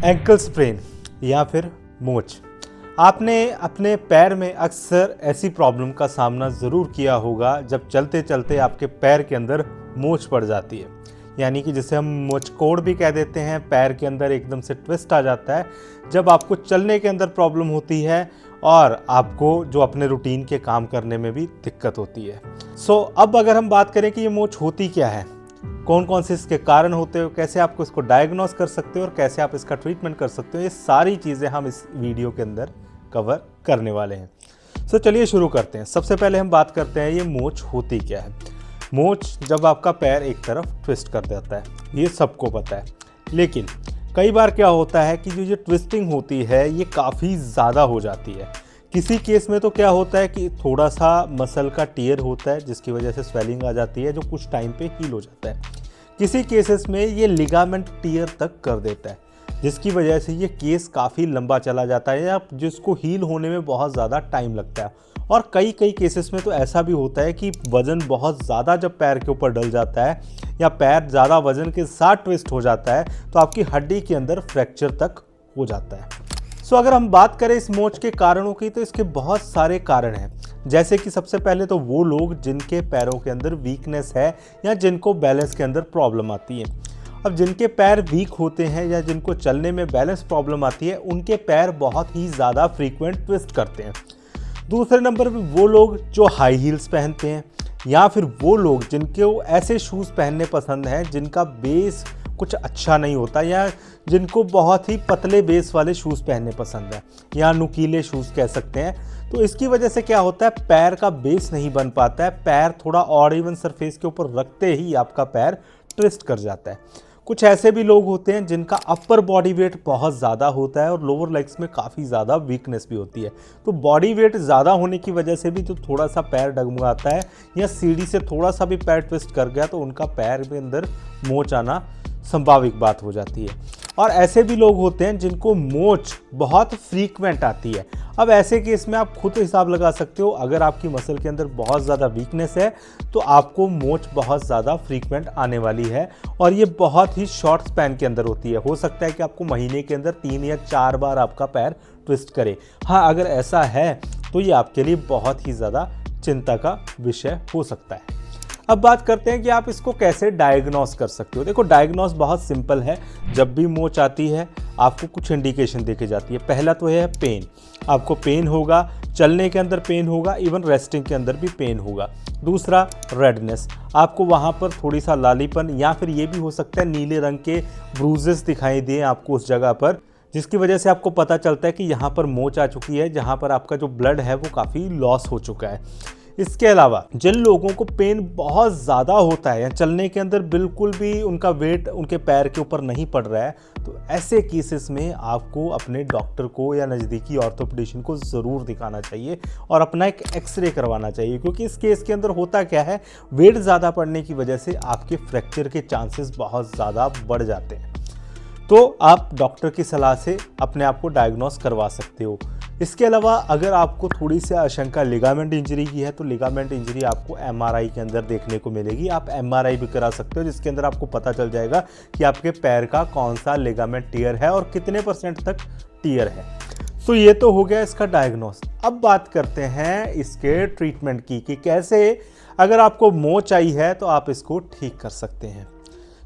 Ankle sprain या फिर मोच। आपने अपने पैर में अक्सर ऐसी प्रॉब्लम का सामना ज़रूर किया होगा जब चलते चलते आपके पैर के अंदर मोच पड़ जाती है, यानी कि जिसे हम मोचकोड़ भी कह देते हैं। पैर के अंदर एकदम से ट्विस्ट आ जाता है जब आपको चलने के अंदर प्रॉब्लम होती है और आपको जो अपने रूटीन के काम करने में भी दिक्कत होती है। अब अगर हम बात करें कि ये मोच होती क्या है, कौन कौन से इसके कारण होते हो, कैसे आपको इसको डायग्नोस कर सकते हो और कैसे आप इसका ट्रीटमेंट कर सकते हो, ये सारी चीज़ें हम इस वीडियो के अंदर कवर करने वाले हैं। चलिए शुरू करते हैं। सबसे पहले हम बात करते हैं ये मोच होती क्या है। मोच जब आपका पैर एक तरफ ट्विस्ट कर देता है, ये सबको पता है, लेकिन कई बार क्या होता है कि जो ये ट्विस्टिंग होती है ये काफ़ी ज़्यादा हो जाती है। किसी केस में तो क्या होता है कि थोड़ा सा मसल का टियर होता है जिसकी वजह से स्वेलिंग आ जाती है जो कुछ टाइम पे हील हो जाता है। किसी केसेस में ये लिगामेंट टियर तक कर देता है जिसकी वजह से ये केस काफ़ी लंबा चला जाता है या जिसको हील होने में बहुत ज़्यादा टाइम लगता है। और कई केसेस में तो ऐसा भी होता है कि वज़न बहुत ज़्यादा जब पैर के ऊपर डल जाता है या पैर ज़्यादा वज़न के साथ ट्विस्ट हो जाता है तो आपकी हड्डी के अंदर फ्रैक्चर तक हो जाता है। अगर हम बात करें इस मोच के कारणों की तो इसके बहुत सारे कारण हैं। जैसे कि सबसे पहले तो वो लोग जिनके पैरों के अंदर वीकनेस है या जिनको बैलेंस के अंदर प्रॉब्लम आती है। अब जिनके पैर वीक होते हैं या जिनको चलने में बैलेंस प्रॉब्लम आती है उनके पैर बहुत ही ज़्यादा फ्रीक्वेंट ट्विस्ट करते हैं। दूसरे नंबर पे वो लोग जो हाई हील्स पहनते हैं या फिर वो लोग जिनको ऐसे शूज़ पहनने पसंद हैं जिनका बेस कुछ अच्छा नहीं होता या जिनको बहुत ही पतले बेस वाले शूज़ पहनने पसंद है या नुकीले शूज़ कह सकते हैं। तो इसकी वजह से क्या होता है, पैर का बेस नहीं बन पाता है, पैर थोड़ा ऑड इवन सरफेस के ऊपर रखते ही आपका पैर ट्विस्ट कर जाता है। कुछ ऐसे भी लोग होते हैं जिनका अपर बॉडी वेट बहुत ज़्यादा होता है और लोअर लेग्स में काफ़ी ज़्यादा वीकनेस भी होती है। तो बॉडी वेट ज़्यादा होने की वजह से भी जो थोड़ा सा पैर डगमगाता है या सीढ़ी से थोड़ा सा भी पैर ट्विस्ट कर गया तो उनका पैर में अंदर मोच आना संभाविक बात हो जाती है। और ऐसे भी लोग होते हैं जिनको मोच बहुत फ्रीक्वेंट आती है। अब ऐसे केस में आप खुद हिसाब लगा सकते हो, अगर आपकी मसल के अंदर बहुत ज़्यादा वीकनेस है तो आपको मोच बहुत ज़्यादा फ्रीक्वेंट आने वाली है और ये बहुत ही शॉर्ट स्पैन के अंदर होती है। हो सकता है कि आपको महीने के अंदर 3 या 4 बार आपका पैर ट्विस्ट करे। हाँ, अगर ऐसा है तो ये आपके लिए बहुत ही ज़्यादा चिंता का विषय हो सकता है। अब बात करते हैं कि आप इसको कैसे डायग्नोस कर सकते हो। देखो, डायग्नोस बहुत सिंपल है। जब भी मोच आती है आपको कुछ इंडिकेशन देखी जाती है। पहला तो है पेन, आपको पेन होगा, चलने के अंदर पेन होगा, इवन रेस्टिंग के अंदर भी पेन होगा। दूसरा रेडनेस, आपको वहाँ पर थोड़ी सा लालीपन या फिर ये भी हो सकता है नीले रंग के ब्रूजेस दिखाई दें आपको उस जगह पर, जिसकी वजह से आपको पता चलता है कि यहाँ पर मोच आ चुकी है, जहाँ पर आपका जो ब्लड है वो काफ़ी लॉस हो चुका है। इसके अलावा जिन लोगों को पेन बहुत ज़्यादा होता है या चलने के अंदर बिल्कुल भी उनका वेट उनके पैर के ऊपर नहीं पड़ रहा है तो ऐसे केसेस में आपको अपने डॉक्टर को या नज़दीकी ऑर्थोपेडिशियन को ज़रूर दिखाना चाहिए और अपना एक एक्सरे करवाना चाहिए, क्योंकि इस केस के अंदर होता क्या है, वेट ज़्यादा पड़ने की वजह से आपके फ्रैक्चर के चांसेस बहुत ज़्यादा बढ़ जाते हैं। तो आप डॉक्टर की सलाह से अपने आप को डायग्नोस करवा सकते हो। इसके अलावा अगर आपको थोड़ी सी आशंका लिगामेंट इंजरी की है तो लिगामेंट इंजरी आपको एमआरआई के अंदर देखने को मिलेगी। आप एमआरआई भी करा सकते हो जिसके अंदर आपको पता चल जाएगा कि आपके पैर का कौन सा लिगामेंट टियर है और कितने % तक टियर है। ये तो हो गया इसका डायग्नोस। अब बात करते हैं इसके ट्रीटमेंट की कि कैसे अगर आपको मोच आई है तो आप इसको ठीक कर सकते हैं।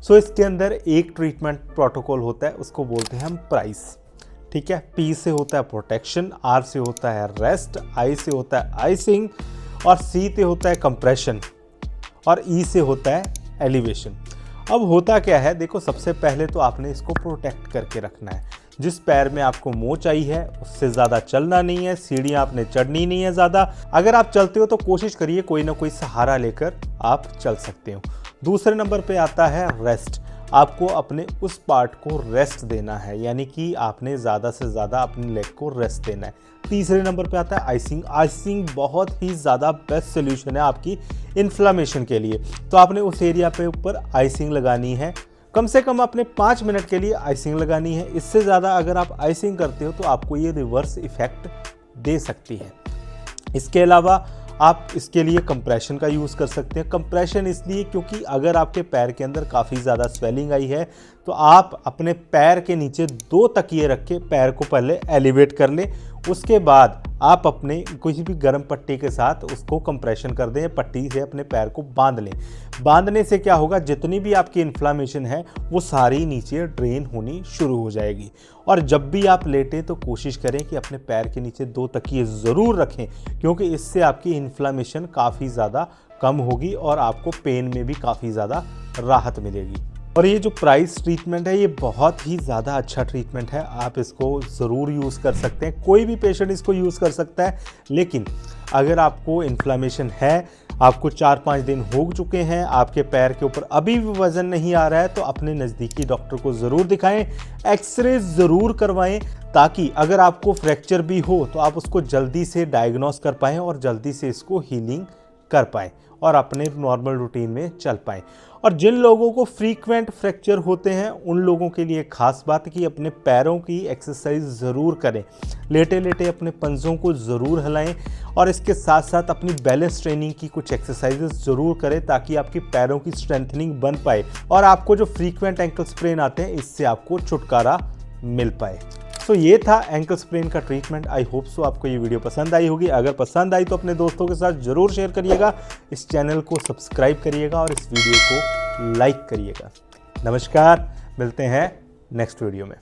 इसके अंदर एक ट्रीटमेंट प्रोटोकॉल होता है, उसको बोलते हैं हम प्राइस। ठीक है, P से होता है प्रोटेक्शन, R से होता है रेस्ट, I से होता है आइसिंग और C से होता है कंप्रेशन और E से होता है एलिवेशन। अब होता क्या है, देखो, सबसे पहले तो आपने इसको प्रोटेक्ट करके रखना है। जिस पैर में आपको मोच आई है उससे ज़्यादा चलना नहीं है, सीढ़ियाँ आपने चढ़नी नहीं है ज़्यादा। अगर आप चलते हो तो कोशिश करिए कोई ना कोई सहारा लेकर आप चल सकते हो। दूसरे नंबर पे आता है रेस्ट। आपको अपने उस पार्ट को रेस्ट देना है, यानी कि आपने ज़्यादा से ज़्यादा अपने लेग को रेस्ट देना है। तीसरे नंबर पे आता है आइसिंग। आइसिंग बहुत ही ज़्यादा बेस्ट सोल्यूशन है आपकी इन्फ्लामेशन के लिए। तो आपने उस एरिया पे ऊपर आइसिंग लगानी है, कम से कम आपने 5 मिनट के लिए आइसिंग लगानी है। इससे ज़्यादा अगर आप आइसिंग करते हो तो आपको ये रिवर्स इफ़ेक्ट दे सकती है। इसके अलावा आप इसके लिए कंप्रेशन का यूज़ कर सकते हैं। कंप्रेशन इसलिए क्योंकि अगर आपके पैर के अंदर काफ़ी ज़्यादा स्वेलिंग आई है तो आप अपने पैर के नीचे 2 तकिए रख के पैर को पहले एलिवेट कर लें। उसके बाद आप अपने किसी भी गर्म पट्टी के साथ उसको कंप्रेशन कर दें, पट्टी से अपने पैर को बांध लें। बांधने से क्या होगा, जितनी भी आपकी इन्फ्लामेशन है वो सारी नीचे ड्रेन होनी शुरू हो जाएगी। और जब भी आप लेटें तो कोशिश करें कि अपने पैर के नीचे 2 तकिए ज़रूर रखें, क्योंकि इससे आपकी इन्फ्लामेशन काफ़ी ज़्यादा कम होगी और आपको पेन में भी काफ़ी ज़्यादा राहत मिलेगी। और ये जो प्राइस ट्रीटमेंट है ये बहुत ही ज़्यादा अच्छा ट्रीटमेंट है, आप इसको ज़रूर यूज़ कर सकते हैं। कोई भी पेशेंट इसको यूज़ कर सकता है, लेकिन अगर आपको इन्फ्लामेशन है, आपको 4-5 दिन हो चुके हैं, आपके पैर के ऊपर अभी भी वज़न नहीं आ रहा है, तो अपने नज़दीकी डॉक्टर को ज़रूर दिखाएं, एक्सरे ज़रूर करवाएं, ताकि अगर आपको फ्रैक्चर भी हो तो आप उसको जल्दी से डायग्नोस कर पाएँ और जल्दी से इसको हीलिंग कर पाएँ और अपने नॉर्मल रूटीन में चल पाएँ। और जिन लोगों को फ्रीक्वेंट फ्रैक्चर होते हैं उन लोगों के लिए ख़ास बात कि अपने पैरों की एक्सरसाइज ज़रूर करें, लेटे लेटे अपने पंजों को ज़रूर हिलाएं और इसके साथ साथ अपनी बैलेंस ट्रेनिंग की कुछ एक्सरसाइजेस ज़रूर करें, ताकि आपकी पैरों की स्ट्रेंथनिंग बन पाए और आपको जो फ्रीक्वेंट एंकल स्प्रेन आते हैं इससे आपको छुटकारा मिल पाए। तो ये था एंकल स्प्रेन का ट्रीटमेंट। आई होप सो आपको ये वीडियो पसंद आई होगी। अगर पसंद आई तो अपने दोस्तों के साथ ज़रूर शेयर करिएगा, इस चैनल को सब्सक्राइब करिएगा और इस वीडियो को लाइक करिएगा। नमस्कार, मिलते हैं नेक्स्ट वीडियो में।